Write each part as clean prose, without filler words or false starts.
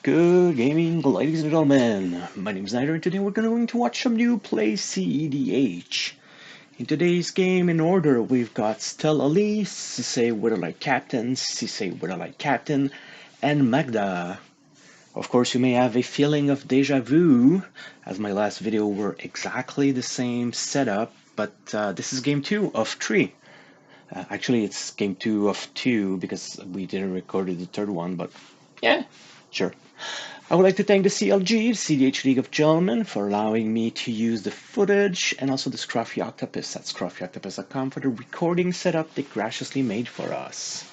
Good gaming, ladies and gentlemen. My name is Snyder, and today we're going to watch some new play cEDH. In today's game, in order, we've got StellaLee, Sisay WtlCpt, and Magda. Of course, you may have a feeling of deja vu, as my last video were exactly the same setup, but this is game 2 of 3. Actually, it's game 2 of 2 because we didn't record the third one, but yeah, sure. I would like to thank the CLG, cEDH League of Gentlemen, for allowing me to use the footage, and also the Scruffy Octopus at scruffyoctopus.com for the recording setup they graciously made for us.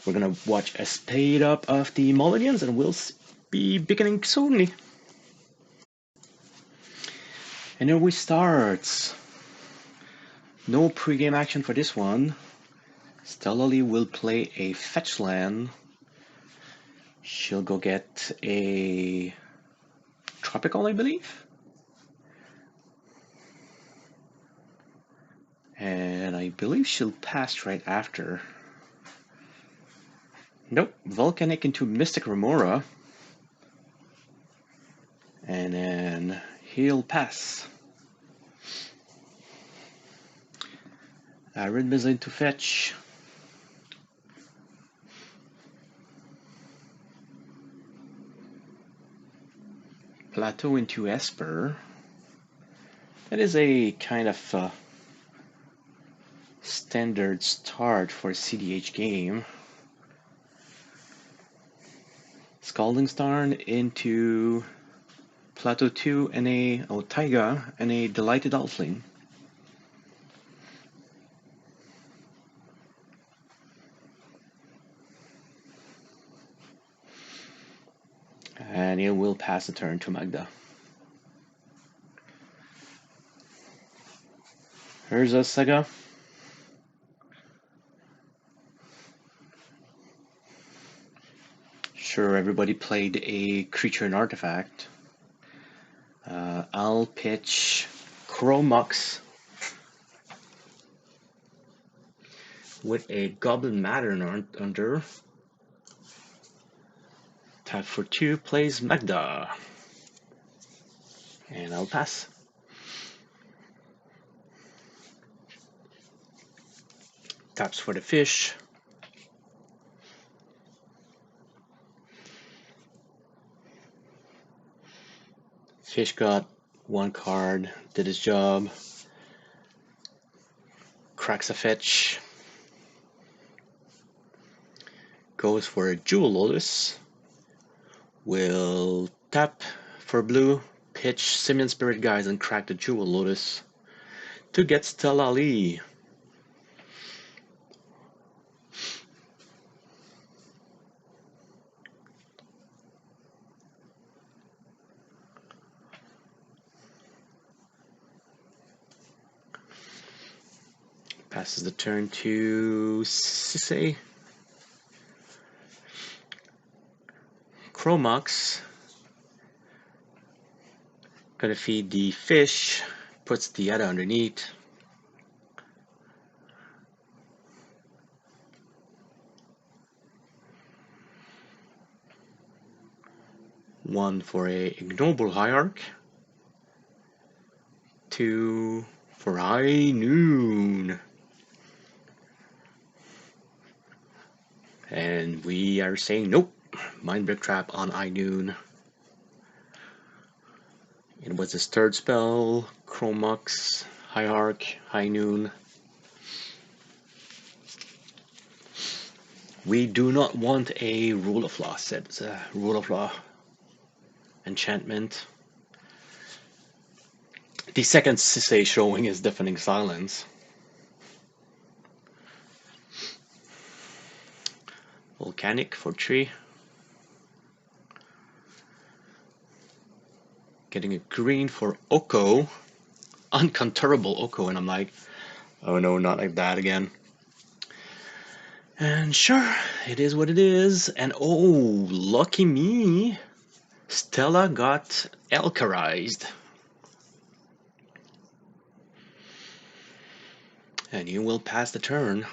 We're gonna watch a speed up of the Mullions, and we'll be beginning soonly. And here we start. No pre-game action for this one. StellaLee will play a fetch land. She'll go get a tropical, I believe. And I believe she'll pass right after. Nope, Volcanic into Mystic Remora. And then he'll pass. Red Mizza into fetch. Plateau into Esper. That is a kind of standard start for a cEDH game. Scalding Starn into Plateau 2 and a Taiga and a Delighted Elfling. And it will pass the turn to Magda. Here's a Saga. Sure, everybody played a creature and artifact. I'll pitch Chromux with a Goblin Matter under. Tap for 2, plays Magda. And I'll pass. Taps for the fish. Fish got one card, did his job. Cracks a fetch. Goes for a Jewel Lotus. Will tap for blue, pitch Simian Spirit Guides, and crack the Jewel Lotus to get StellaLee. Passes the turn to Sisay. Chromux. Gonna feed the fish, puts the other underneath. One for a Ignoble Hierarch. 2 for High Noon. And we are saying nope. Mindbreak Trap on High Noon. It was his third spell. Chromux, Hierarch, High Noon. We do not want a Rule of Law set. It's a Rule of Law enchantment. The second Sisay showing is Deafening Silence. Volcanic for 3. Getting a green for Oko. Uncounterable Oko, and I'm like, oh no, not like that again. And sure, it is what it is. And oh, lucky me, Stella got Elcarized. And you will pass the turn.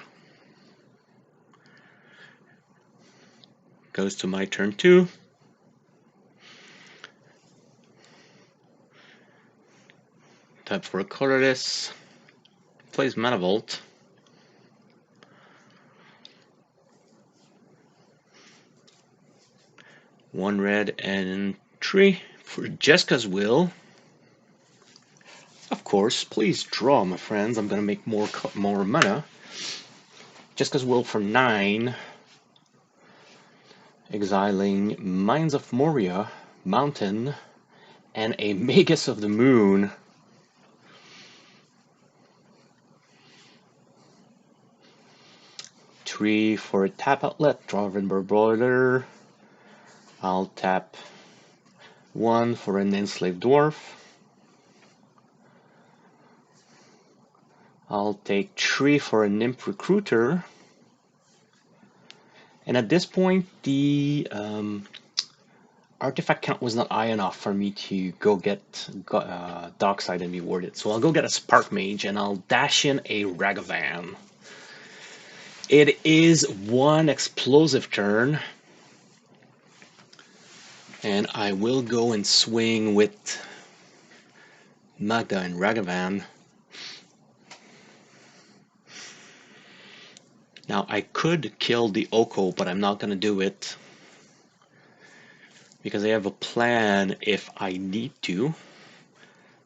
Goes to my turn 2. Tap for a colorless. Plays Manavolt. One red and 3 for Jessica's will. Of course, please draw, my friends. I'm gonna make more mana. Jessica's will for 9. Exiling Mines of Moria, Mountain, and a Magus of the Moon. Three for a tap outlet, draw Rinber Broiler. I'll tap 1 for an Enslaved Dwarf. I'll take 3 for a Nymph Recruiter. And at this point, the artifact count was not high enough for me to go get Dockside and reward it. So I'll go get a Spark Mage and I'll dash in a Ragavan. It is one explosive turn. And I will go and swing with Magda and Ragavan. Now I could kill the Oko, but I'm not going to do it. Because I have a plan if I need to.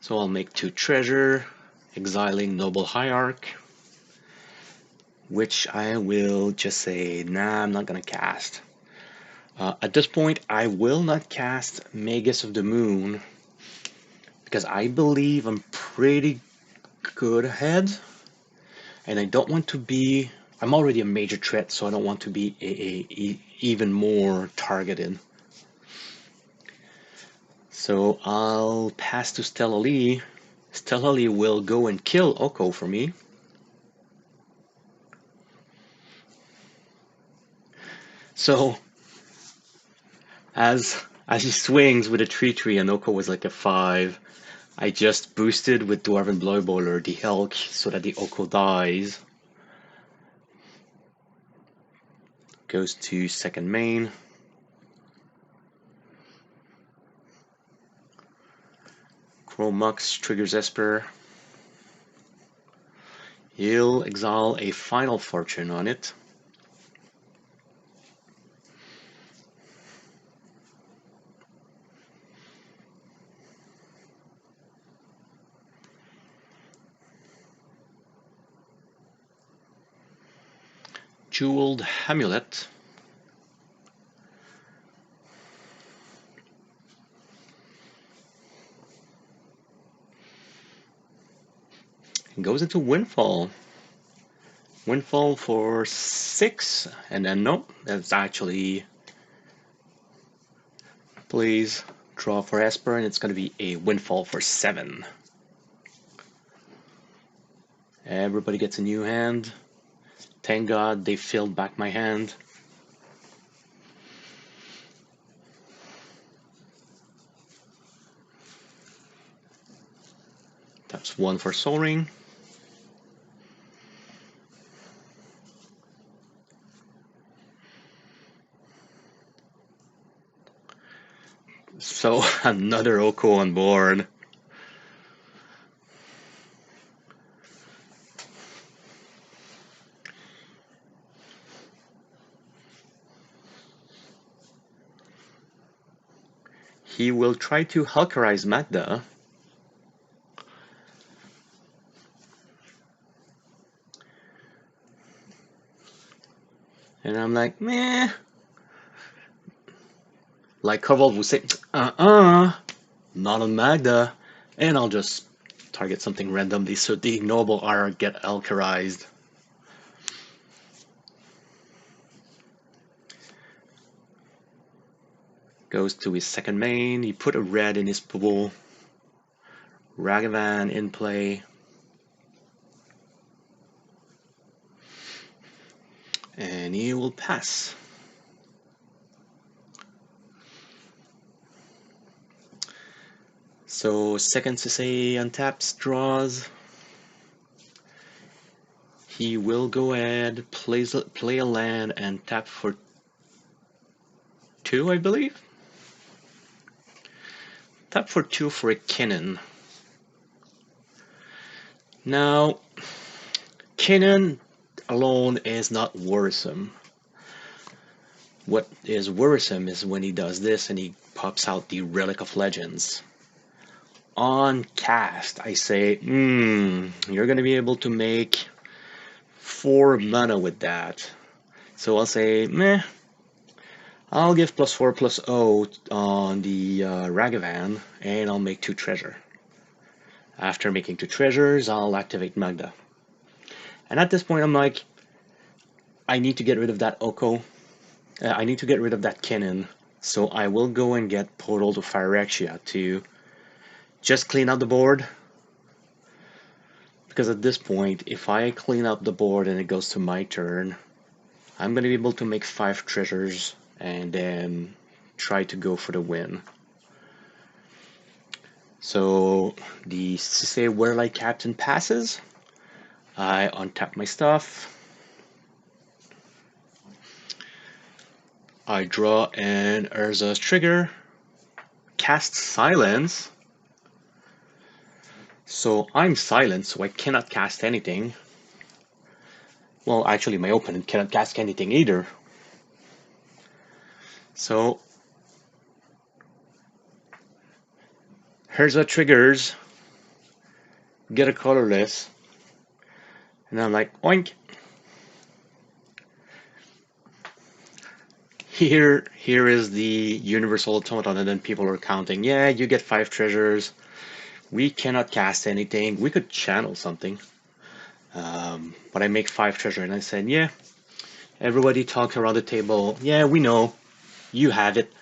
So I'll make 2 treasure, exiling Noble Hierarch. Which I will just say, nah, I'm not going to cast. At this point, I will not cast Magus of the Moon. Because I believe I'm pretty good ahead. And I don't want to be... I'm already a major threat, so I don't want to be even more targeted. So I'll pass to StellaLee. StellaLee will go and kill Oko for me. So as he swings with a 3/3 and Oko was like a 5, I just boosted with Dwarven Blowboiler the Hulk so that the Oko dies. Goes to second main. Chromux triggers Esper. He'll exile a Final Fortune on it. Jeweled Amulet. And goes into Windfall. Windfall for 6, and then no, that's actually, please draw for Esper, and it's going to be a Windfall for 7. Everybody gets a new hand. Thank God they filled back my hand. That's 1 for Soul Ring. So another Oko on board. He will try to Hulkerize Magda. And I'm like, meh. Like Koval would say, not on Magda. And I'll just target something randomly so the Noble R get Hulkerized. Goes to his second main. He put a red in his pool. Ragavan in play. And he will pass. So second Sisay untaps, draws. He will go ahead, play a land, and tap for 2, I believe. Tap for 2 for a Kinnan. Now, Cannon alone is not worrisome. What is worrisome is when he does this and he pops out the Relic of Legends. On cast, I say, you're going to be able to make 4 mana with that. So I'll say, meh. I'll give +4/+0 on the Ragavan, and I'll make 2 treasure. After making 2 treasures, I'll activate Magda. And at this point, I'm like, I need to get rid of that Oko. I need to get rid of that Kennen. So I will go and get Portal to Phyrexia to just clean out the board. Because at this point, if I clean up the board and it goes to my turn, I'm going to be able to make 5 treasures and then try to go for the win. So the Sisay WtlCpt passes. I untap my stuff. I draw an Urza's trigger. Cast Silence. So I'm silent, so I cannot cast anything. Well, actually, my opponent cannot cast anything either. So Urza triggers, get a colorless, and I'm like, oink. Here is the Universal Automaton, and then people are counting. Yeah, you get 5 treasures. We cannot cast anything. We could channel something. But I make 5 treasure, and I said, yeah. Everybody talks around the table. Yeah, we know. You have it.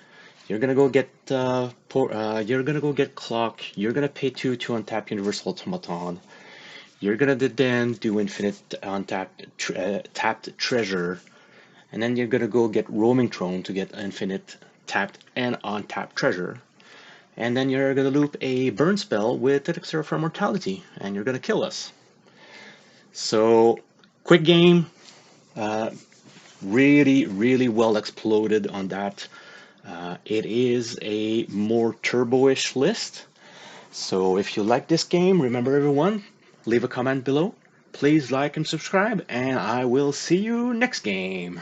You're gonna go get you're gonna go get Clock. You're gonna pay 2 to untap Universal Automaton. You're gonna then do infinite untapped tapped treasure, and then you're gonna go get Roaming Throne to get infinite tapped and untapped treasure, and then you're gonna loop a burn spell with Elixir for Mortality, and you're gonna kill us. So quick game, really well exploded on that. It is a more turbo-ish list. So if you like this game, remember everyone, leave a comment below. Please like and subscribe, and I will see you next game.